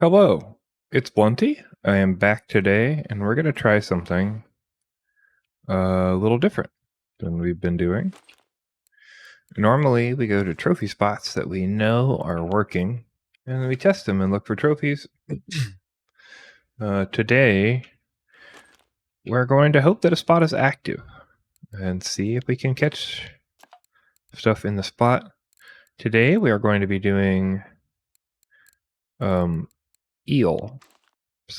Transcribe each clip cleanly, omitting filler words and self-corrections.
Hello, it's Blunty. I am back today, and we're going to try something a little different than we've been doing. Normally, we go to trophy spots that we know are working, and we test them and look for trophies. Today, we're going to hope that a spot is active and see if we can catch stuff in the spot. Today, we are going to be doing eel /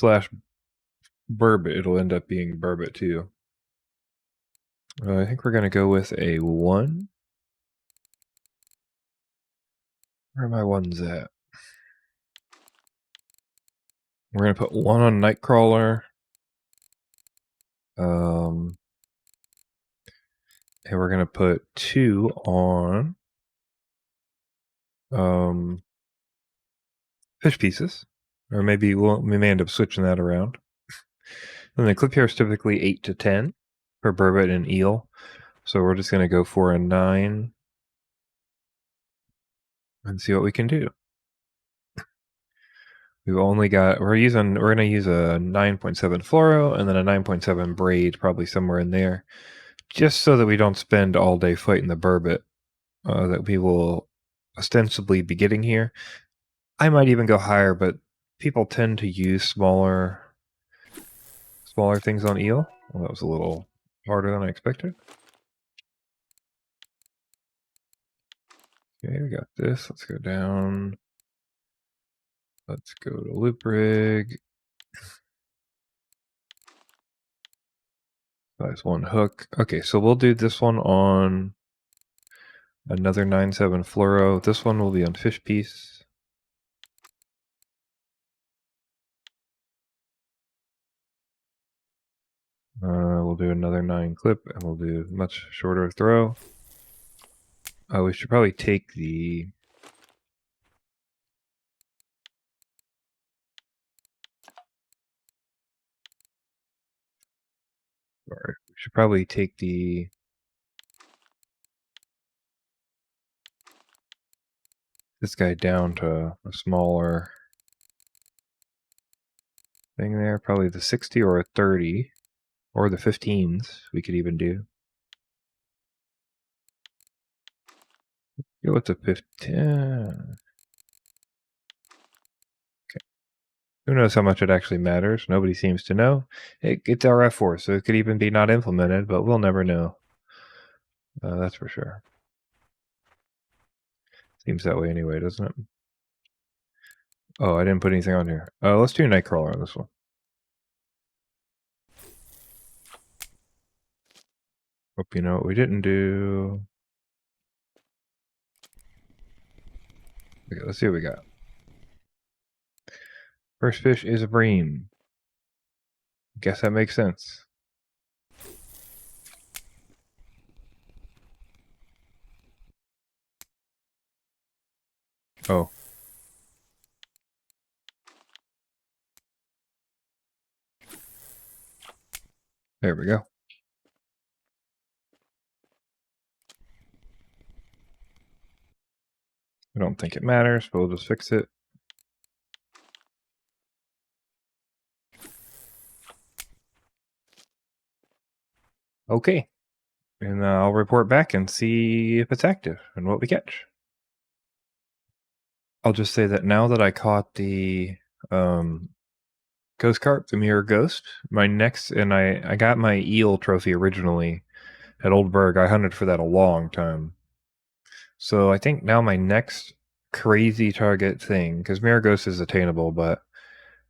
burbot. It'll end up being burbot too. I think we're going to go with a 1. Where are my ones at? We're going to put 1 on Nightcrawler. And we're going to put 2 on fish pieces. Or maybe we may end up switching that around. And the clip here is typically 8 to 10 for burbot and eel. So we're just going to go for a 9 and see what we can do. We're going to use a 9.7 fluoro and then a 9.7 braid, probably somewhere in there, just so that we don't spend all day fighting the burbot that we will ostensibly be getting here. I might even go higher, but people tend to use smaller things on eel. Well, that was a little harder than I expected. Okay, we got this. Let's go down. Let's go to loop rig. Size 1 hook. Okay, so we'll do this one on another 9.7 fluoro. This one will be on fish piece. We'll do another 9 clip, and we'll do much shorter throw. We should probably take the... Sorry, we should probably take this guy down to a smaller thing there. Probably the 60 or a 30, or the 15s we could even do. Go with the 15. Okay. Who knows how much it actually matters? Nobody seems to know. It's RF4, so it could even be not implemented, but we'll never know. That's for sure. Seems that way anyway, doesn't it? Oh, I didn't put anything on here. Let's do Nightcrawler on this one. Hope you know what we didn't do. Okay, let's see what we got. First fish is a bream. Guess that makes sense. Oh. There we go. I don't think it matters, but we'll just fix it. Okay. And I'll report back and see if it's active and what we catch. I'll just say that now that I caught the ghost carp, the mirror ghost, I got my eel trophy originally at Oldberg. I hunted for that a long time. So I think now my next crazy target thing, because mirror ghost is attainable, but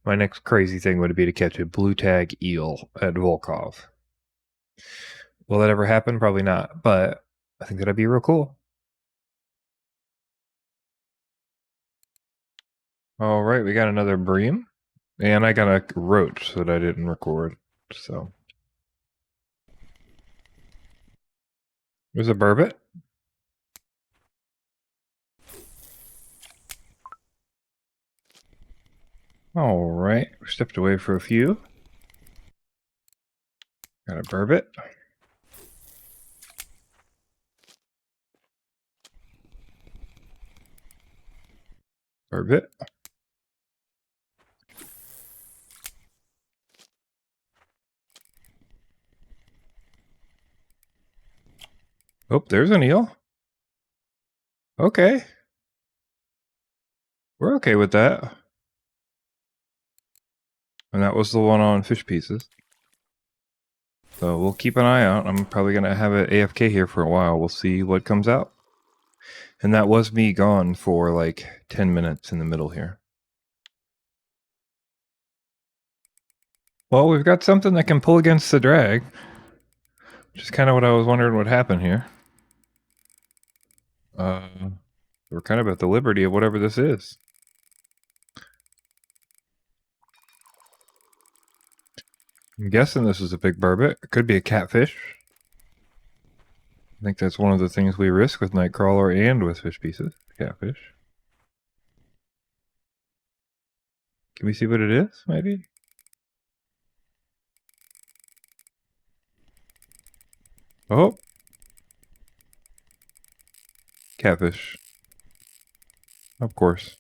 my next crazy thing would be to catch a blue tag eel at Volkhov. Will that ever happen? Probably not, but I think that'd be real cool. All right, we got another bream, and I got a roach that I didn't record, so. There's a burbot. All right, we stepped away for a few. Got a burbot. Burbot. Oh, there's an eel. Okay. We're okay with that. And that was the one on fish pieces. So we'll keep an eye out. I'm probably going to have it AFK here for a while. We'll see what comes out. And that was me gone for like 10 minutes in the middle here. Well, we've got something that can pull against the drag, which is kind of what I was wondering would happen here. We're kind of at the liberty of whatever this is. I'm guessing this is a big burbot. It could be a catfish. I think that's one of the things we risk with Nightcrawler and with fish pieces. Catfish. Can we see what it is, maybe? Oh! Catfish. Of course.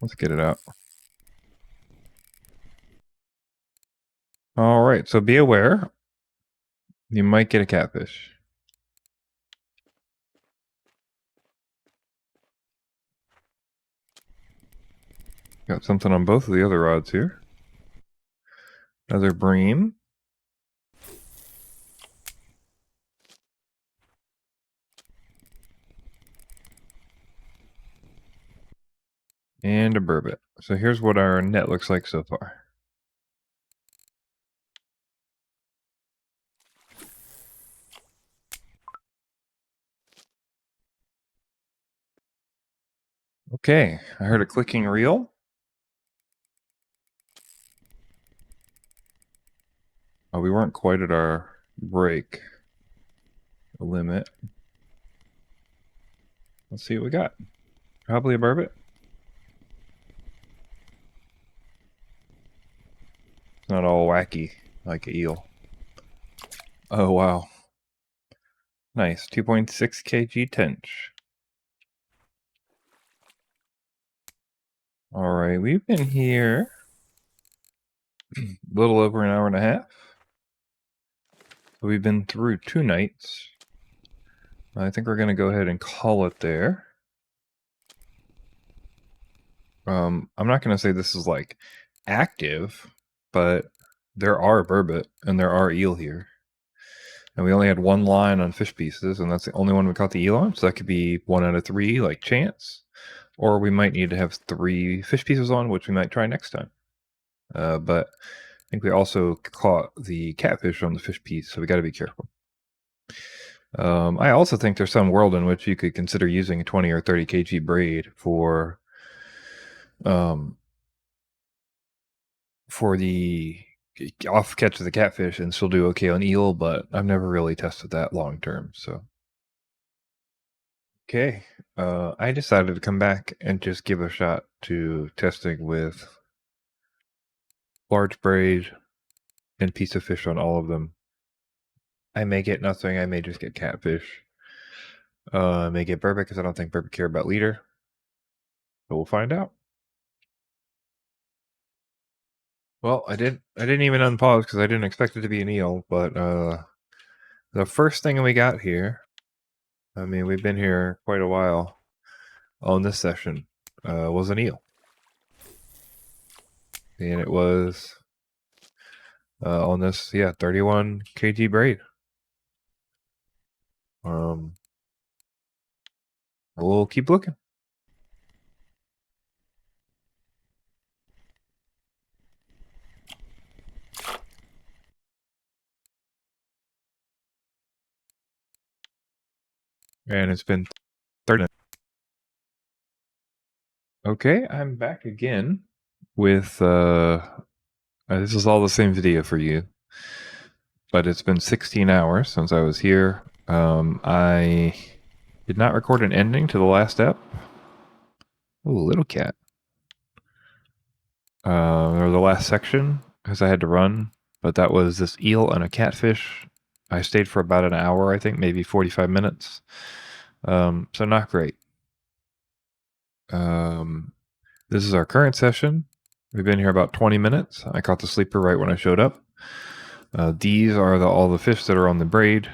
Let's get it out. Alright, so be aware. You might get a catfish. Got something on both of the other rods here. Another bream. And a burbot. So here's what our net looks like so far. Okay, I heard a clicking reel. Oh, we weren't quite at our break limit. Let's see what we got. Probably a burbot. It's not all wacky like an eel. Oh, wow. Nice. 2.6 kg tench. Alright, we've been here a little over an hour and a half. We've been through 2 nights. I think we're going to go ahead and call it there. I'm not going to say this is like active, but there are burbot and there are eel here. And we only had 1 line on fish pieces, and that's the only one we caught the eel on, so that could be 1 out of 3, like chance. Or we might need to have 3 fish pieces on, which we might try next time. But I think we also caught the catfish on the fish piece, so we got to be careful. I also think there's some world in which you could consider using a 20 or 30 kg braid for the off catch of the catfish and still do okay on eel, but I've never really tested that long term. So okay, I decided to come back and just give a shot to testing with large braid and piece of fish on all of them. I may get nothing. I may just get catfish. I may get burbot because I don't think burbot care about leader. But we'll find out. Well, I didn't even unpause because I didn't expect it to be an eel. But the first thing we got here, I mean, we've been here quite a while on this session, was an eel, and it was on this 31 kg braid. We'll keep looking. And it's been 30 minutes. Okay, I'm back again with this is all the same video for you, but it's been 16 hours since I was here. I did not record an ending to the last step. Oh, little cat. Or the last section, because I had to run, but that was this eel and a catfish. I stayed for about an hour, I think, maybe 45 minutes. So not great. This is our current session. We've been here about 20 minutes. I caught the sleeper right when I showed up. These are all the fish that are on the braid.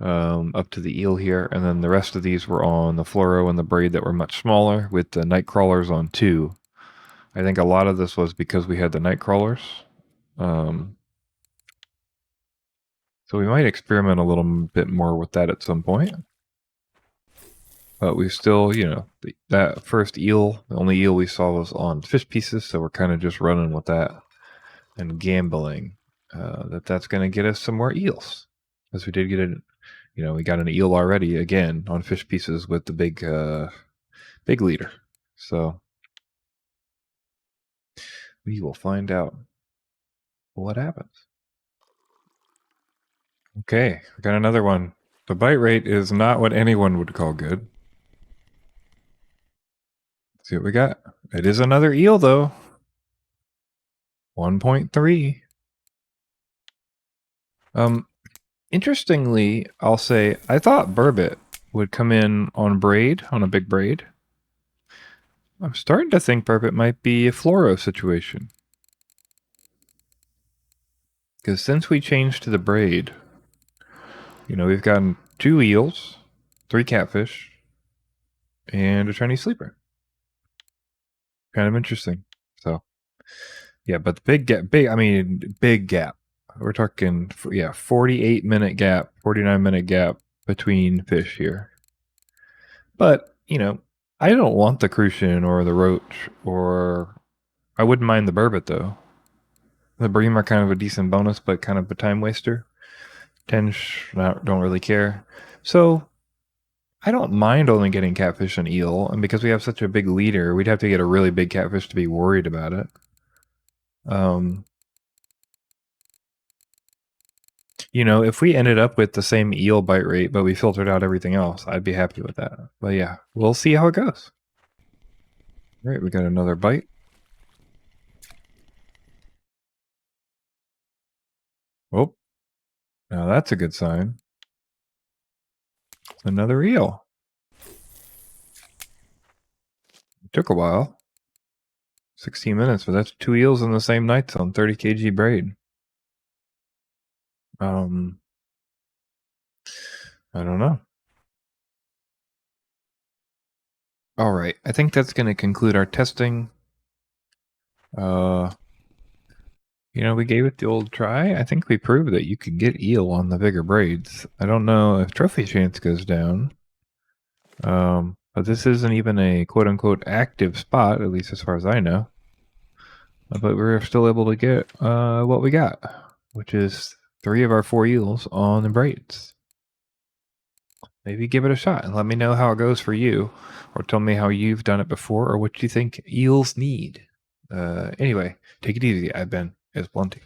up to the eel here, and then the rest of these were on the fluoro and the braid that were much smaller, with the night crawlers on 2. I think a lot of this was because we had the night crawlers. So we might experiment a little bit more with that at some point. But we still, that first eel, the only eel we saw was on fish pieces, so we're kind of just running with that and gambling that's going to get us some more eels. Because we did get we got an eel already, again, on fish pieces with the big leader. So we will find out what happens. Okay, we got another one. The bite rate is not what anyone would call good. Let's see what we got. It is another eel, though. 1.3. Interestingly, I'll say I thought burbot would come in on a big braid. I'm starting to think burbot might be a fluoro situation. Because since we changed to the braid, we've gotten 2 eels, 3 catfish, and a Chinese sleeper. Kind of interesting. So, yeah, but the big gap. We're talking, 48-minute gap, 49-minute gap between fish here. But, I don't want the crucian or the roach, or I wouldn't mind the burbot, though. The bream are kind of a decent bonus, but kind of a time waster. Tench, don't really care. So, I don't mind only getting catfish and eel, and because we have such a big leader, we'd have to get a really big catfish to be worried about it. If we ended up with the same eel bite rate, but we filtered out everything else, I'd be happy with that. But yeah, we'll see how it goes. All right, we got another bite. Oh, now that's a good sign. Another eel. It took a while. 16 minutes, but that's 2 eels in the same night on 30 kg braid. I don't know. All right, I think that's going to conclude our testing. We gave it the old try. I think we proved that you could get eel on the bigger braids. I don't know if trophy chance goes down. But this isn't even a quote-unquote active spot, at least as far as I know. But we're still able to get what we got, which is 3 of our 4 eels on the braids. Maybe give it a shot and let me know how it goes for you, or tell me how you've done it before, or what you think eels need. Anyway, take it easy. I've been Blunty.